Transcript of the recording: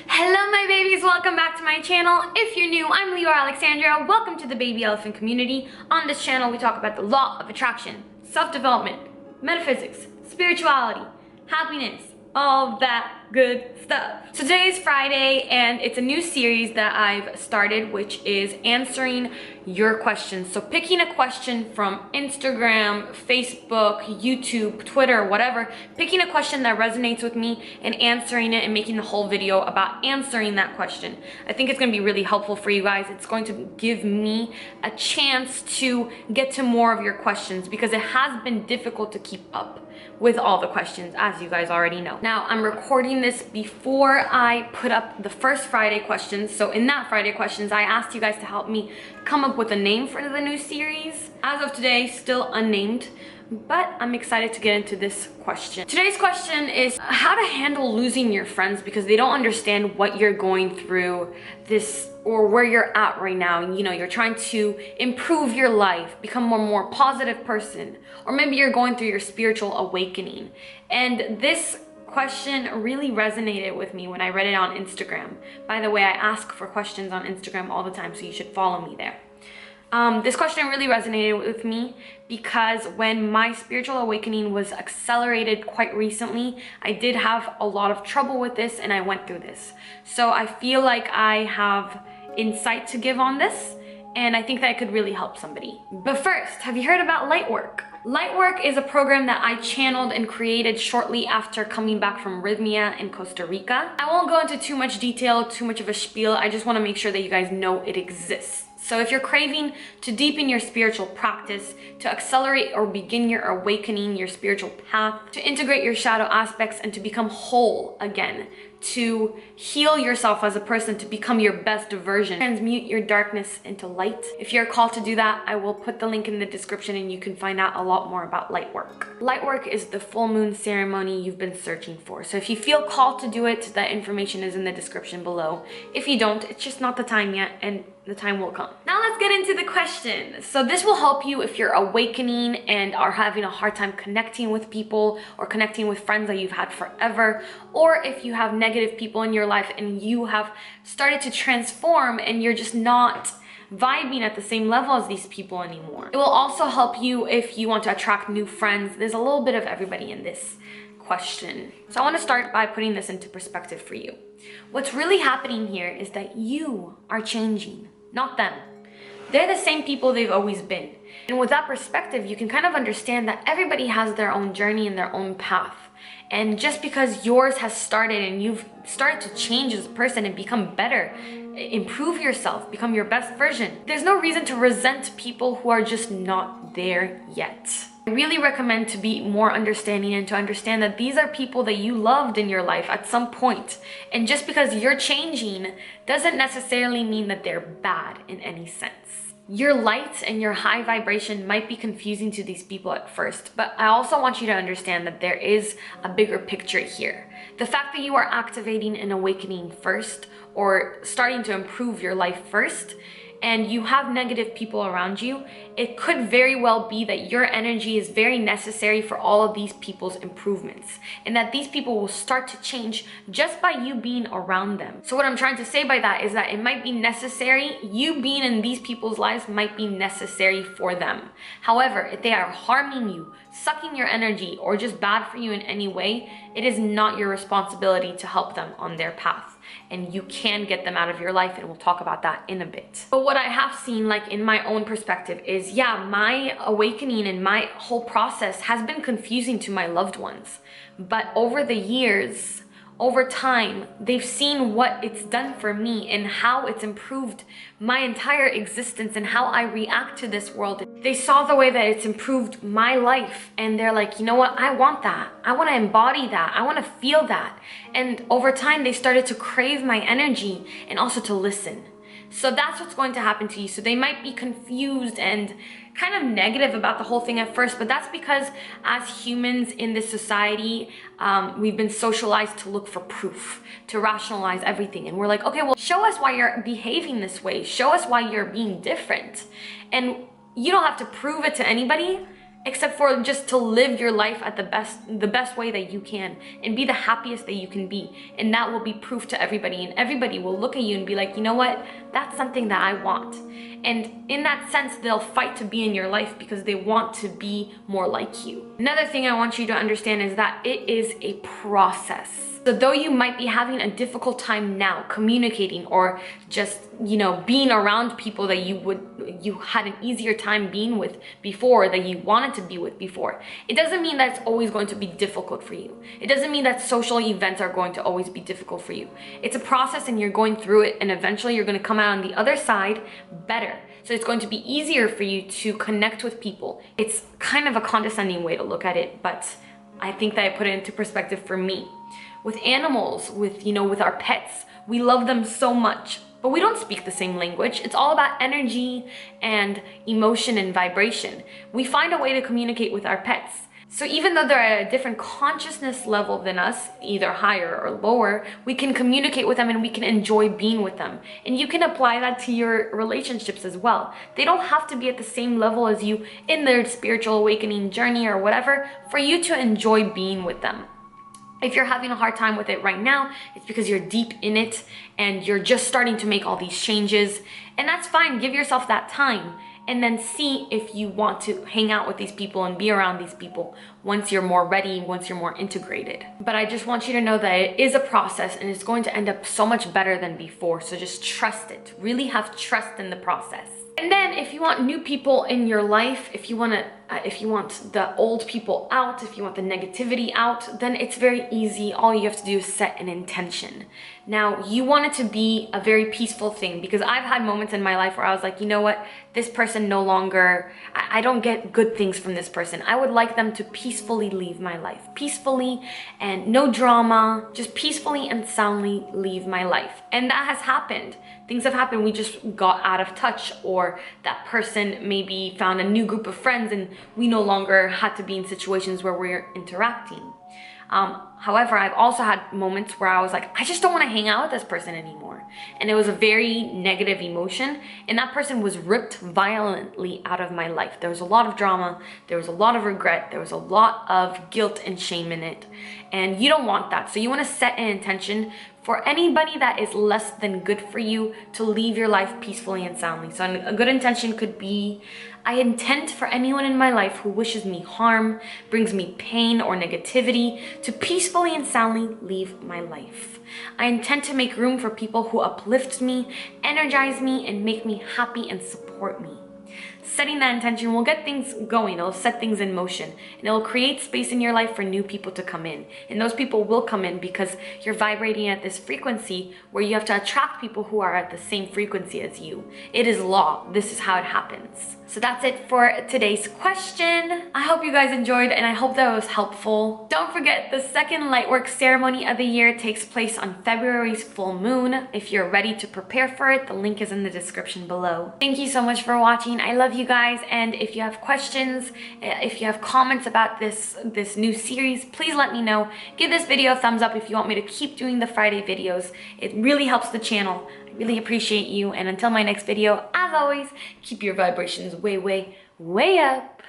Hello my babies, welcome back to my channel. If you're new, I'm Leeor Alexandra. Welcome to the baby elephant community. On this channel we talk about the law of attraction, self-development, metaphysics, spirituality, happiness, all that good stuff. So today is Friday and it's a new series that I've started, which is answering your questions. So picking a question from Instagram, Facebook, YouTube, Twitter, whatever, picking a question that resonates with me and answering it and making the whole video about answering that question. I think it's going to be really helpful for you guys. It's going to give me a chance to get to more of your questions because it has been difficult to keep up with all the questions, as you guys already know. Now, I'm recording this before I put up the first Friday questions. So in that Friday questions, I asked you guys to help me come up with a name for the new series. As of today, still unnamed, but I'm excited to get into this question. Today's question is how to handle losing your friends because they don't understand what you're going through this or where you're at right now. You know, you're trying to improve your life, become a more positive person, or maybe you're going through your spiritual awakening. And this question really resonated with me when I read it on Instagram. By the way, I ask for questions on Instagram all the time, so you should follow me there. This question really resonated with me because when my spiritual awakening was accelerated quite recently, I did have a lot of trouble with this and I went through this. So I feel like I have insight to give on this and I think that it could really help somebody. But first, have you heard about Lightwork? Lightwork is a program that I channeled and created shortly after coming back from Rhythmia in Costa Rica. I won't go into too much detail, too much of a spiel. I just want to make sure that you guys know it exists. So if you're craving to deepen your spiritual practice, to accelerate or begin your awakening, your spiritual path, to integrate your shadow aspects and to become whole again, to heal yourself as a person, to become your best version, transmute your darkness into light. If you're called to do that, I will put the link in the description and you can find out a lot more about Lightwork. Lightwork is the full moon ceremony you've been searching for. So if you feel called to do it, that information is in the description below. If you don't, it's just not the time yet and the time will come. Now let's get into the question. So this will help you if you're awakening and are having a hard time connecting with people or connecting with friends that you've had forever, or if you have negative people in your life and you have started to transform and you're just not vibing at the same level as these people anymore. It will also help you if you want to attract new friends. There's a little bit of everybody in this question. So I want to start by putting this into perspective for you. What's really happening here is that you are changing, not them. They're the same people they've always been. And with that perspective, you can kind of understand that everybody has their own journey and their own path. And just because yours has started and you've started to change as a person and become better, improve yourself, become your best version, there's no reason to resent people who are just not there yet. I really recommend to be more understanding and to understand that these are people that you loved in your life at some point. And just because you're changing doesn't necessarily mean that they're bad in any sense. Your light and your high vibration might be confusing to these people at first, but I also want you to understand that there is a bigger picture here. The fact that you are activating and awakening first or starting to improve your life first, and you have negative people around you, it could very well be that your energy is very necessary for all of these people's improvements and that these people will start to change just by you being around them. So what I'm trying to say by that is that it might be necessary, you being in these people's lives might be necessary for them. However, if they are harming you, sucking your energy, or just bad for you in any way, it is not your responsibility to help them on their path. And you can get them out of your life, and we'll talk about that in a bit. But what I have seen, like in my own perspective, is yeah, my awakening and my whole process has been confusing to my loved ones. But over the years, over time, they've seen what it's done for me and how it's improved my entire existence and how I react to this world. They saw the way that it's improved my life and they're like, you know what, I want that. I want to embody that. I want to feel that. And over time, they started to crave my energy and also to listen. So that's what's going to happen to you. So they might be confused and kind of negative about the whole thing at first, but that's because as humans in this society, we've been socialized to look for proof, to rationalize everything. And we're like, okay, well, show us why you're behaving this way. Show us why you're being different. And you don't have to prove it to anybody. except for just to live your life at the best way that you can and be the happiest that you can be. And that will be proof to everybody, and everybody will look at you and be like, you know what, that's something that I want. And in that sense, they'll fight to be in your life because they want to be more like you. Another thing I want you to understand is that it is a process. So though you might be having a difficult time now communicating or just, being around people that you had an easier time being with before, that you wanted to be with before, it doesn't mean that it's always going to be difficult for you. It doesn't mean that social events are going to always be difficult for you. It's a process and you're going through it, and eventually you're going to come out on the other side better. So it's going to be easier for you to connect with people. It's kind of a condescending way to look at it, but I think that I put it into perspective for me. With animals, with our pets, we love them so much, but we don't speak the same language. It's all about energy and emotion and vibration. We find a way to communicate with our pets. So even though they're at a different consciousness level than us, either higher or lower, we can communicate with them and we can enjoy being with them. And you can apply that to your relationships as well. They don't have to be at the same level as you in their spiritual awakening journey or whatever for you to enjoy being with them. If you're having a hard time with it right now, it's because you're deep in it and you're just starting to make all these changes. And that's fine. Give yourself that time and then see if you want to hang out with these people and be around these people once you're more ready, once you're more integrated. But I just want you to know that it is a process and it's going to end up so much better than before. So just trust it. Really have trust in the process. And then if you want new people in your life, if you want the old people out, if you want the negativity out, then it's very easy. All you have to do is set an intention. Now, you want it to be a very peaceful thing, because I've had moments in my life where I was like, you know what, this person no longer, I don't get good things from this person. I would like them to peacefully leave my life. Peacefully and no drama, just peacefully and soundly leave my life. And that has happened. Things have happened. We just got out of touch, or that person maybe found a new group of friends and we no longer had to be in situations where we're interacting. However, I've also had moments where I was like, I just don't want to hang out with this person anymore. And it was a very negative emotion, and that person was ripped violently out of my life. There was a lot of drama, there was a lot of regret, there was a lot of guilt and shame in it. And you don't want that. So you want to set an intention for anybody that is less than good for you to leave your life peacefully and soundly. So a good intention could be, I intend for anyone in my life who wishes me harm, brings me pain or negativity, to peacefully and soundly leave my life. I intend to make room for people who uplift me, energize me, and make me happy and support me. Setting that intention will get things going. It'll set things in motion, and it'll create space in your life for new people to come in. And those people will come in because you're vibrating at this frequency where you have to attract people who are at the same frequency as you. It is law. This is how it happens. So that's it for today's question. I hope you guys enjoyed, and I hope that was helpful. Don't forget, the second Lightwork ceremony of the year takes place on February's full moon. If you're ready to prepare for it, the link is in the description below. Thank you so much for watching. I love you guys, and if you have questions, if you have comments about this new series, please let me know. Give this video a thumbs up if you want me to keep doing the Friday videos. It really helps the channel. I really appreciate you, and until my next video, as always, keep your vibrations way, way, way up.